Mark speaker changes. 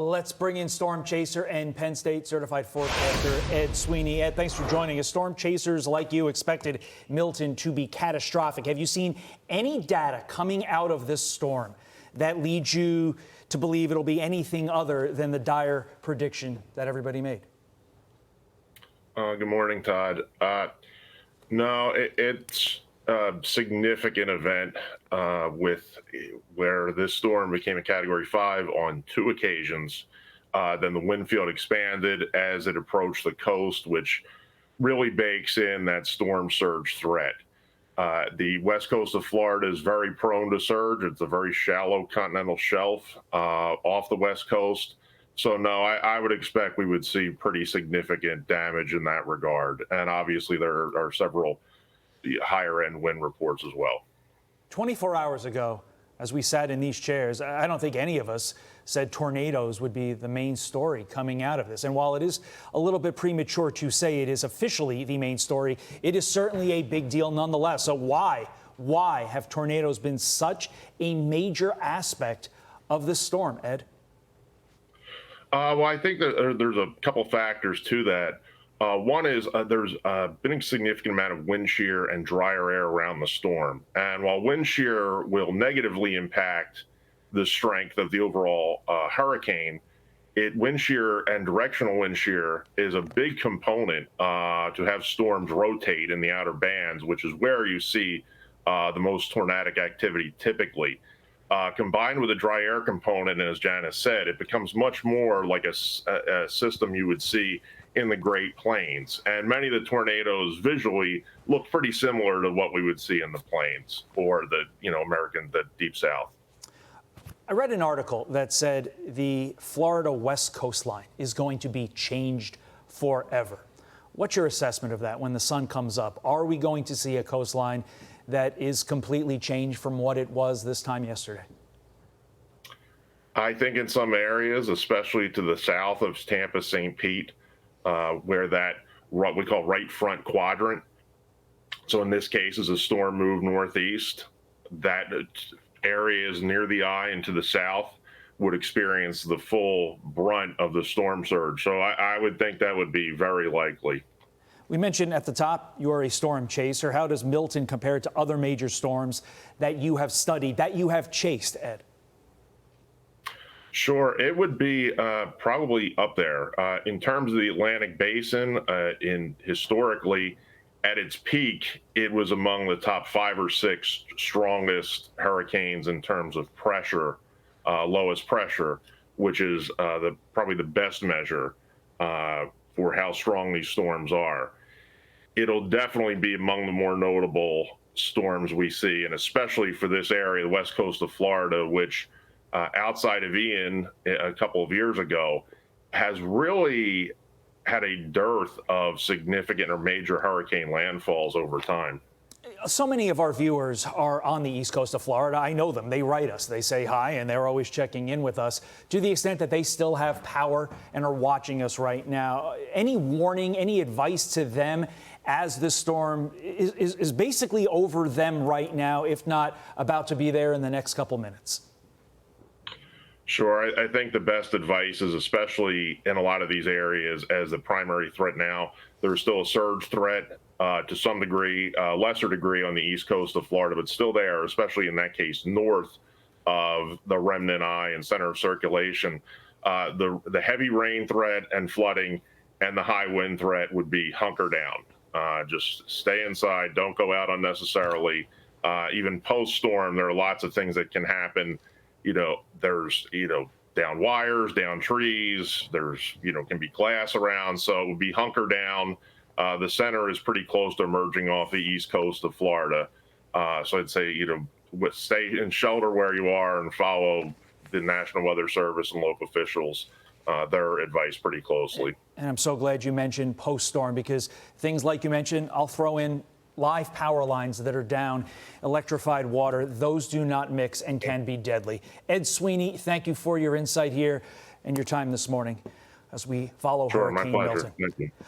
Speaker 1: Let's bring in storm chaser and Penn State certified forecaster Ed Sweeny. Ed, thanks for joining us. Storm chasers like you expected Milton to be catastrophic. Have you seen any data coming out of this storm that leads you to believe it'll be anything other than the dire prediction that everybody made?
Speaker 2: Good morning, Todd. No, it's a significant event with where this storm became a Category 5 on 2 occasions. Then the wind field expanded as it approached the coast, which really bakes in that storm surge threat. The west coast of Florida is very prone to surge. It's a very shallow continental shelf off the west coast. So, no, I would expect we would see pretty significant damage in that regard. And obviously, there are several higher-end wind reports as well.
Speaker 1: 24 hours ago, as we sat in these chairs, I don't think any of us said tornadoes would be the main story coming out of this. And while it is a little bit premature to say it is officially the main story, it is certainly a big deal nonetheless. So why have tornadoes been such a major aspect of this storm, Ed?
Speaker 2: Well, I think that there's a couple factors to that. One is there's been a significant amount of wind shear and drier air around the storm. And while wind shear will negatively impact the strength of the overall hurricane, wind shear and directional wind shear is a big component to have storms rotate in the outer bands, which is where you see the most tornadic activity typically. Combined with a dry air component, and as Janice said, it becomes much more like a system you would see in the Great Plains. And many of the tornadoes visually look pretty similar to what we would see in the plains or the Deep South.
Speaker 1: I read an article that said the Florida West coastline is going to be changed forever. What's your assessment of that when the sun comes up? Are we going to see a coastline that is completely changed from what it was this time yesterday?
Speaker 2: I think in some areas, especially to the south of Tampa, St. Pete, where that what we call right front quadrant. So in this case, as a storm moved northeast, that areas near the eye and to the south would experience the full brunt of the storm surge. So I would think that would be very likely.
Speaker 1: We mentioned at the top, you're a storm chaser. How does Milton compare to other major storms that you have studied, that you have chased, Ed?
Speaker 2: Sure, it would be probably up there in terms of the Atlantic Basin. Historically, at its peak, it was among the top 5 or 6 strongest hurricanes in terms of pressure, lowest pressure, which is probably the best measure for how strong these storms are. It'll definitely be among the more notable storms we see, and especially for this area, the west coast of Florida, which outside of Ian a couple of years ago, has really had a dearth of significant or major hurricane landfalls over time.
Speaker 1: So many of our viewers are on the east coast of Florida. I know them. They write us. They say hi, and they're always checking in with us to the extent that they still have power and are watching us right now. Any warning, any advice to them as this storm is basically over them right now, if not about to be there in the next couple minutes?
Speaker 2: Sure. I think the best advice is, especially in a lot of these areas, as the primary threat now, there's still a surge threat to some degree, lesser degree on the east coast of Florida, but still there, especially in that case, north of the remnant eye and center of circulation. The heavy rain threat and flooding and the high wind threat would be hunker down. Just stay inside. Don't go out unnecessarily. Even post-storm, there are lots of things that can happen. There's, down wires, down trees, there's, can be glass around. So it would be hunker down. The center is pretty close to emerging off the east coast of Florida. So I'd say, stay in shelter where you are and follow the National Weather Service and local officials, their advice pretty closely.
Speaker 1: And I'm so glad you mentioned post-storm, because things like you mentioned, I'll throw in live power lines that are down, electrified water, those do not mix and can be deadly. Ed Sweeny, thank you for your insight here and your time this morning as we follow Hurricane Milton.
Speaker 2: Thank you.